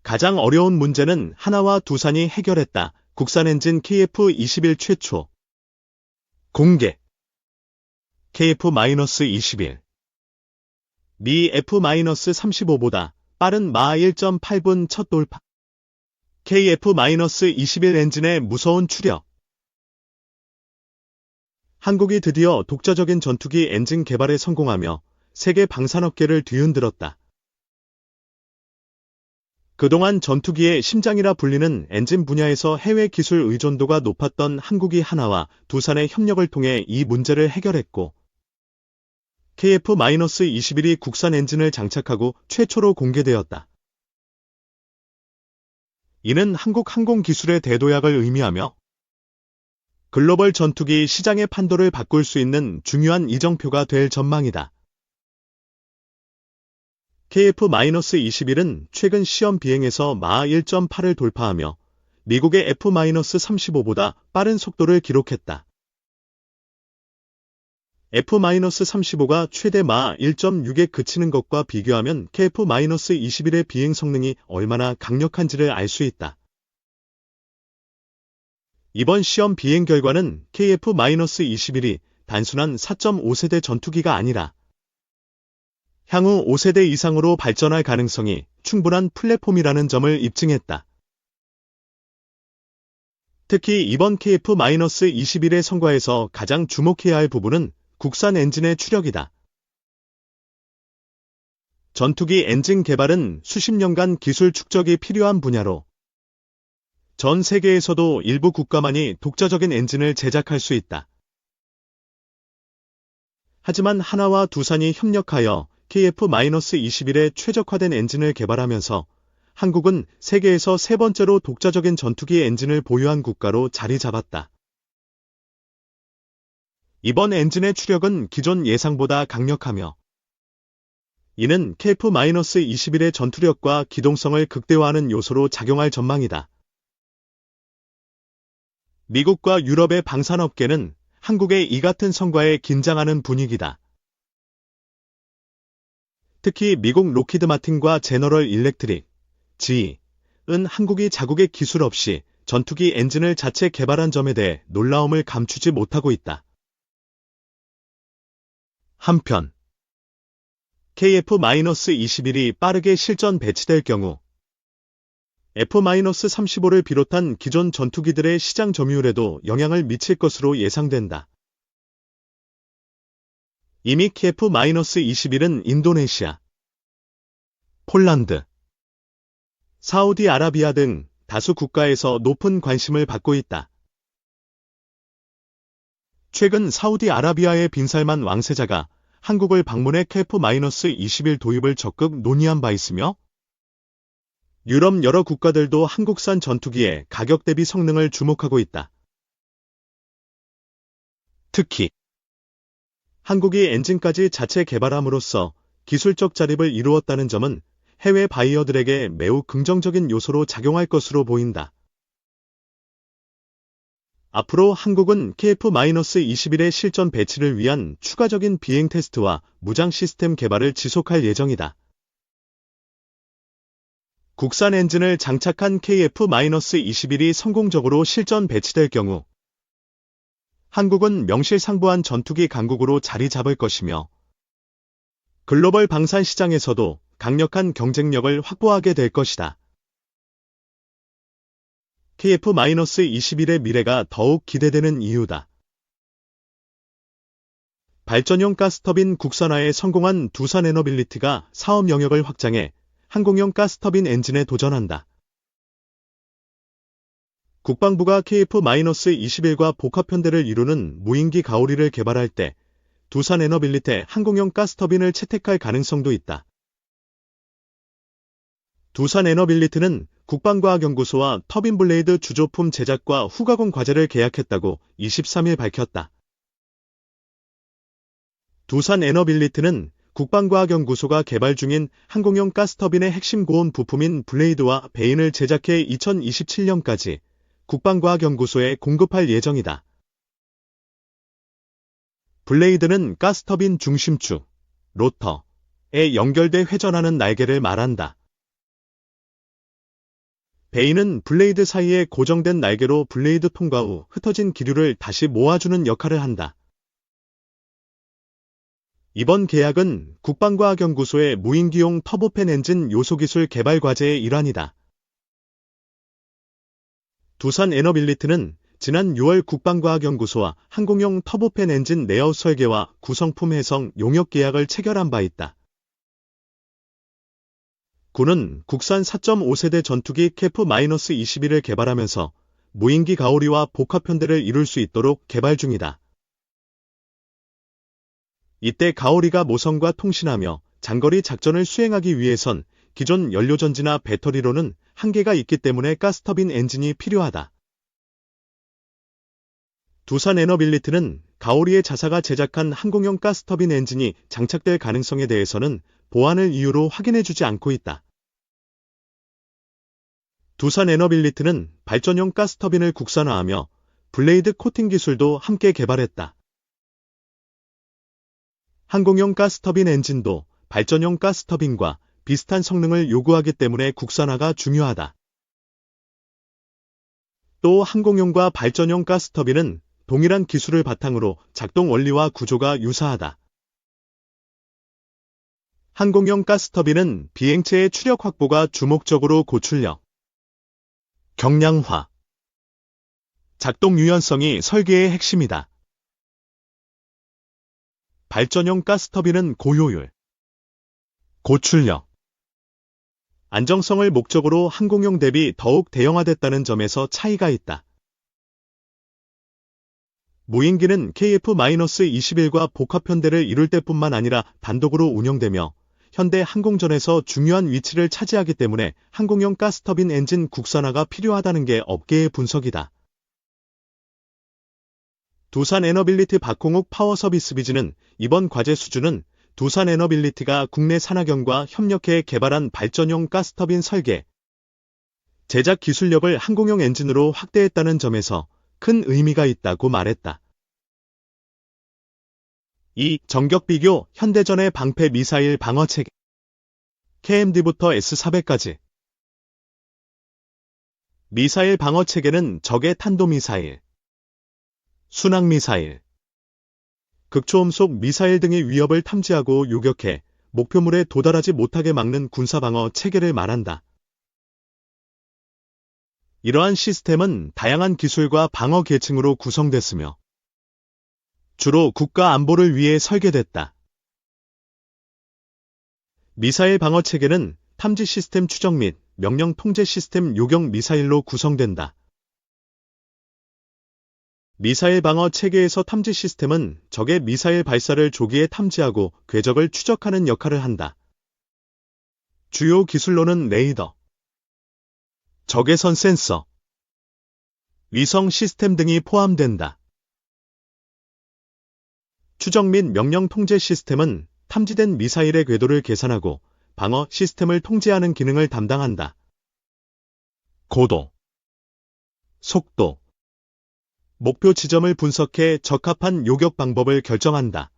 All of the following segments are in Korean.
가장 어려운 문제는 하나와 두산이 해결했다. 국산 엔진 KF-21 최초 공개 KF-21 미 F-35보다 빠른 마 1.8분 첫 돌파 KF-21 엔진의 무서운 추력 한국이 드디어 독자적인 전투기 엔진 개발에 성공하며 세계 방산업계를 뒤흔들었다. 그동안 전투기의 심장이라 불리는 엔진 분야에서 해외 기술 의존도가 높았던 한국이 하나와 두산의 협력을 통해 이 문제를 해결했고 KF-21이 국산 엔진을 장착하고 최초로 공개되었다. 이는 한국 항공 기술의 대도약을 의미하며 글로벌 전투기 시장의 판도를 바꿀 수 있는 중요한 이정표가 될 전망이다. KF-21은 최근 시험 비행에서 마 1.8을 돌파하며 미국의 F-35보다 빠른 속도를 기록했다. F-35가 최대 마 1.6에 그치는 것과 비교하면 KF-21의 비행 성능이 얼마나 강력한지를 알 수 있다. 이번 시험 비행 결과는 KF-21이 단순한 4.5세대 전투기가 아니라 향후 5세대 이상으로 발전할 가능성이 충분한 플랫폼이라는 점을 입증했다. 특히 이번 KF-21의 성과에서 가장 주목해야 할 부분은 국산 엔진의 추력이다. 전투기 엔진 개발은 수십 년간 기술 축적이 필요한 분야로 전 세계에서도 일부 국가만이 독자적인 엔진을 제작할 수 있다. 하지만 하나와 두산이 협력하여 KF-21의 최적화된 엔진을 개발하면서 한국은 세계에서 세 번째로 독자적인 전투기 엔진을 보유한 국가로 자리 잡았다. 이번 엔진의 추력은 기존 예상보다 강력하며 이는 KF-21의 전투력과 기동성을 극대화하는 요소로 작용할 전망이다. 미국과 유럽의 방산업계는 한국의 이 같은 성과에 긴장하는 분위기다. 특히 미국 로키드 마틴과 제너럴 일렉트릭, GE는 한국이 자국의 기술 없이 전투기 엔진을 자체 개발한 점에 대해 놀라움을 감추지 못하고 있다. 한편 KF-21이 빠르게 실전 배치될 경우 F-35를 비롯한 기존 전투기들의 시장 점유율에도 영향을 미칠 것으로 예상된다. 이미 KF-21은 인도네시아, 폴란드, 사우디아라비아 등 다수 국가에서 높은 관심을 받고 있다. 최근 사우디아라비아의 빈살만 왕세자가 한국을 방문해 KF-21 도입을 적극 논의한 바 있으며 유럽 여러 국가들도 한국산 전투기의 가격 대비 성능을 주목하고 있다. 특히 한국이 엔진까지 자체 개발함으로써 기술적 자립을 이루었다는 점은 해외 바이어들에게 매우 긍정적인 요소로 작용할 것으로 보인다. 앞으로 한국은 KF-21의 실전 배치를 위한 추가적인 비행 테스트와 무장 시스템 개발을 지속할 예정이다. 국산 엔진을 장착한 KF-21이 성공적으로 실전 배치될 경우 한국은 명실상부한 전투기 강국으로 자리 잡을 것이며 글로벌 방산 시장에서도 강력한 경쟁력을 확보하게 될 것이다. KF-21의 미래가 더욱 기대되는 이유다. 발전용 가스터빈 국산화에 성공한 두산에너빌리티가 사업 영역을 확장해 항공용 가스터빈 엔진에 도전한다. 국방부가 KF-21과 복합편대를 이루는 무인기 가오리를 개발할 때 두산에너빌리티 항공용 가스터빈을 채택할 가능성도 있다. 두산에너빌리티는 국방과학연구소와 터빈 블레이드 주조품 제작과 후가공 과제를 계약했다고 23일 밝혔다. 두산에너빌리티는 국방과학연구소가 개발 중인 항공용 가스터빈의 핵심 고온 부품인 블레이드와 베인을 제작해 2027년까지 국방과학연구소에 공급할 예정이다. 블레이드는 가스터빈 중심축, 로터에 연결돼 회전하는 날개를 말한다. 베인은 블레이드 사이에 고정된 날개로 블레이드 통과 후 흩어진 기류를 다시 모아주는 역할을 한다. 이번 계약은 국방과학연구소의 무인기용 터보팬 엔진 요소기술 개발 과제의 일환이다. 두산 에너빌리티는 지난 6월 국방과학연구소와 항공용 터보팬 엔진 레이아웃 설계와 구성품 해성 용역 계약을 체결한 바 있다. 군은 국산 4.5세대 전투기 KF-21을 개발하면서 무인기 가오리와 복합편대를 이룰 수 있도록 개발 중이다. 이때 가오리가 모성과 통신하며 장거리 작전을 수행하기 위해선 기존 연료전지나 배터리로는 한계가 있기 때문에 가스터빈 엔진이 필요하다. 두산 에너빌리티는 가오리의 자사가 제작한 항공용 가스터빈 엔진이 장착될 가능성에 대해서는 보안을 이유로 확인해주지 않고 있다. 두산 에너빌리티는 발전용 가스터빈을 국산화하며 블레이드 코팅 기술도 함께 개발했다. 항공용 가스터빈 엔진도 발전용 가스터빈과 비슷한 성능을 요구하기 때문에 국산화가 중요하다. 또 항공용과 발전용 가스터빈은 동일한 기술을 바탕으로 작동 원리와 구조가 유사하다. 항공용 가스터빈은 비행체의 추력 확보가 주목적으로 고출력, 경량화, 작동 유연성이 설계의 핵심이다. 발전용 가스터빈은 고효율, 고출력, 안정성을 목적으로 항공용 대비 더욱 대형화됐다는 점에서 차이가 있다. 무인기는 KF-21과 복합편대를 이룰 때뿐만 아니라 단독으로 운영되며 현대 항공전에서 중요한 위치를 차지하기 때문에 항공용 가스터빈 엔진 국산화가 필요하다는 게 업계의 분석이다. 두산 에너빌리티 박홍욱 파워서비스비즈는 이번 과제 수주는 두산 에너빌리티가 국내 산하경과 협력해 개발한 발전용 가스터빈 설계, 제작 기술력을 항공용 엔진으로 확대했다는 점에서 큰 의미가 있다고 말했다. 이 정격 비교 현대전의 방패 미사일 방어체계 KMD부터 S-400까지 미사일 방어체계는 적의 탄도미사일, 순항미사일, 극초음속 미사일 등의 위협을 탐지하고 요격해 목표물에 도달하지 못하게 막는 군사방어 체계를 말한다. 이러한 시스템은 다양한 기술과 방어 계층으로 구성됐으며 주로 국가 안보를 위해 설계됐다. 미사일 방어 체계는 탐지 시스템 추적 및 명령 통제 시스템 요격 미사일로 구성된다. 미사일 방어 체계에서 탐지 시스템은 적의 미사일 발사를 조기에 탐지하고 궤적을 추적하는 역할을 한다. 주요 기술로는 레이더, 적외선 센서, 위성 시스템 등이 포함된다. 추적 및 명령 통제 시스템은 탐지된 미사일의 궤도를 계산하고 방어 시스템을 통제하는 기능을 담당한다. 고도, 속도, 목표 지점을 분석해 적합한 요격 방법을 결정한다.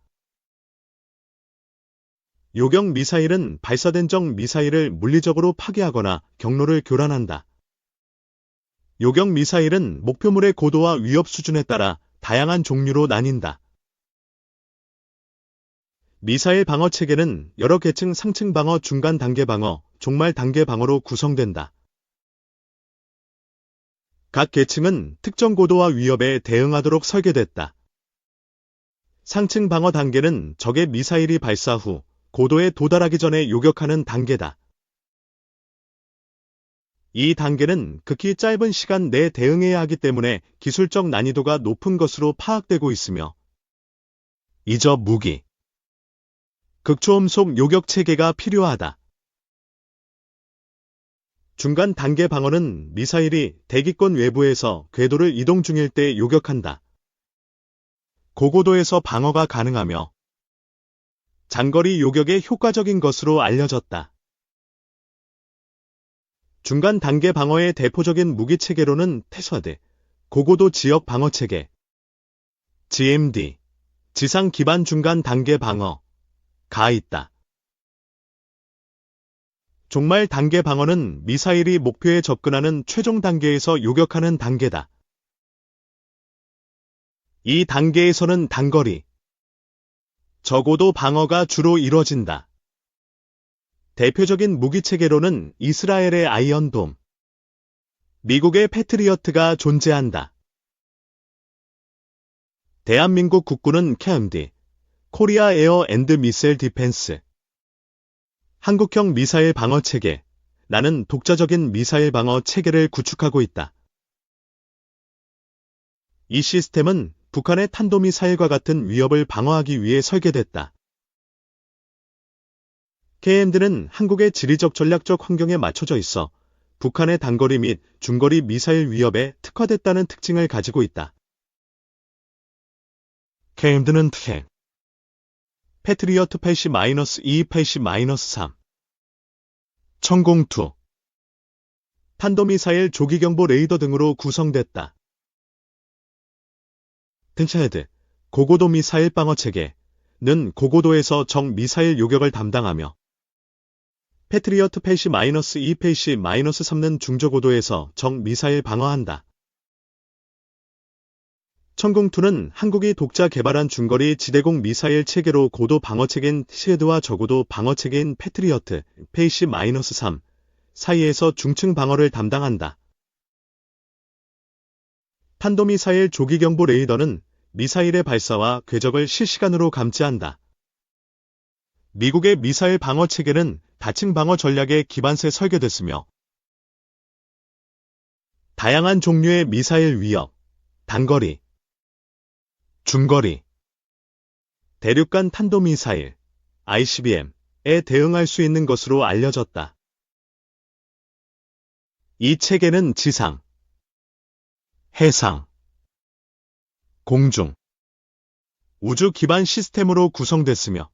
요격 미사일은 발사된 적 미사일을 물리적으로 파괴하거나 경로를 교란한다. 요격 미사일은 목표물의 고도와 위협 수준에 따라 다양한 종류로 나뉜다. 미사일 방어 체계는 여러 계층 상층 방어, 중간 단계 방어, 종말 단계 방어로 구성된다. 각 계층은 특정 고도와 위협에 대응하도록 설계됐다. 상층 방어 단계는 적의 미사일이 발사 후 고도에 도달하기 전에 요격하는 단계다. 이 단계는 극히 짧은 시간 내에 대응해야 하기 때문에 기술적 난이도가 높은 것으로 파악되고 있으며 이저 무기, 극초음속 요격 체계가 필요하다. 중간 단계 방어는 미사일이 대기권 외부에서 궤도를 이동 중일 때 요격한다. 고고도에서 방어가 가능하며 장거리 요격에 효과적인 것으로 알려졌다. 중간 단계 방어의 대표적인 무기 체계로는 태서드, 고고도 지역 방어 체계, GMD, 지상 기반 중간 단계 방어, 가 있다. 종말 단계 방어는 미사일이 목표에 접근하는 최종 단계에서 요격하는 단계다. 이 단계에서는 단거리, 저고도 방어가 주로 이뤄진다. 대표적인 무기체계로는 이스라엘의 아이언돔, 미국의 패트리어트가 존재한다. 대한민국 국군은 KMD, 코리아 에어 앤드 미사일 디펜스, 한국형 미사일 방어 체계, 라는 독자적인 미사일 방어 체계를 구축하고 있다. 이 시스템은 북한의 탄도미사일과 같은 위협을 방어하기 위해 설계됐다. KMD는 한국의 지리적 전략적 환경에 맞춰져 있어 북한의 단거리 및 중거리 미사일 위협에 특화됐다는 특징을 가지고 있다. KMD는 패트리어트 80-2, 80-3, 천공2, 탄도미사일 조기경보 레이더 등으로 구성됐다. 텐차헤드, 고고도 미사일 방어 체계는 고고도에서 적 미사일 요격을 담당하며 패트리어트 80-2, 80-3는 중저고도에서 적 미사일 방어한다. 천공2는 한국이 독자 개발한 중거리 지대공 미사일 체계로 고도 방어 체계인 시헤드와 저고도 방어 체계인 패트리어트 80-3 사이에서 중층 방어를 담당한다. 탄도미사일 조기경보 레이더는 미사일의 발사와 궤적을 실시간으로 감지한다. 미국의 미사일 방어 체계는 다층 방어 전략에 기반세 설계됐으며 다양한 종류의 미사일 위협, 단거리, 중거리, 대륙간 탄도미사일, ICBM에 대응할 수 있는 것으로 알려졌다. 이 체계는 지상, 해상, 공중, 우주 기반 시스템으로 구성됐으며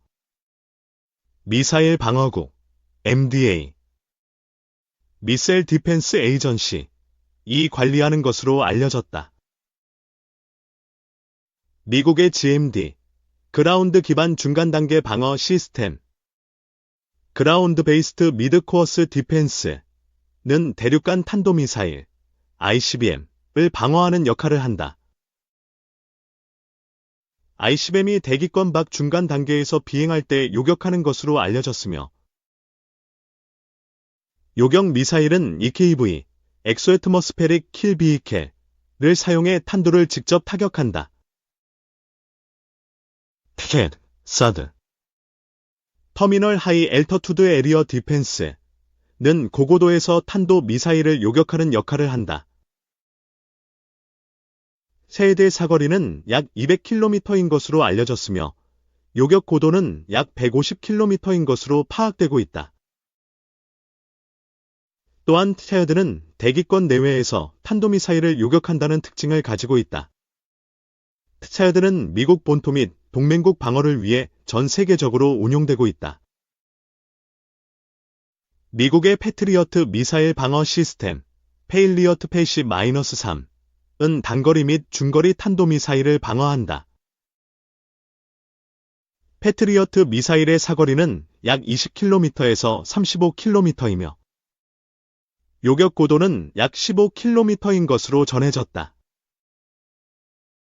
미사일 방어국, MDA, 미사일 디펜스 에이전시, 이 관리하는 것으로 알려졌다. 미국의 GMD, 그라운드 기반 중간 단계 방어 시스템, 그라운드 베이스드 미드 코어스 디펜스는 대륙간 탄도미사일, ICBM을 방어하는 역할을 한다. ICBM이 대기권 밖 중간 단계에서 비행할 때 요격하는 것으로 알려졌으며 요격 미사일은 EKV, 엑소애트머스페릭 킬 비이켈을 사용해 탄도를 직접 타격한다. 사드, 터미널 하이 엘터투드 에리어 디펜스는 고고도에서 탄도 미사일을 요격하는 역할을 한다. 세대 사거리는 약 200km인 것으로 알려졌으며 요격 고도는 약 150km인 것으로 파악되고 있다. 또한 THAAD는 대기권 내외에서 탄도미사일을 요격한다는 특징을 가지고 있다. THAAD는 미국 본토 및 동맹국 방어를 위해 전 세계적으로 운용되고 있다. 미국의 패트리어트 미사일 방어 시스템, 페일리어트 80-3은 단거리 및 중거리 탄도미사일을 방어한다. 패트리어트 미사일의 사거리는 약 20km에서 35km이며 요격 고도는 약 15km인 것으로 전해졌다.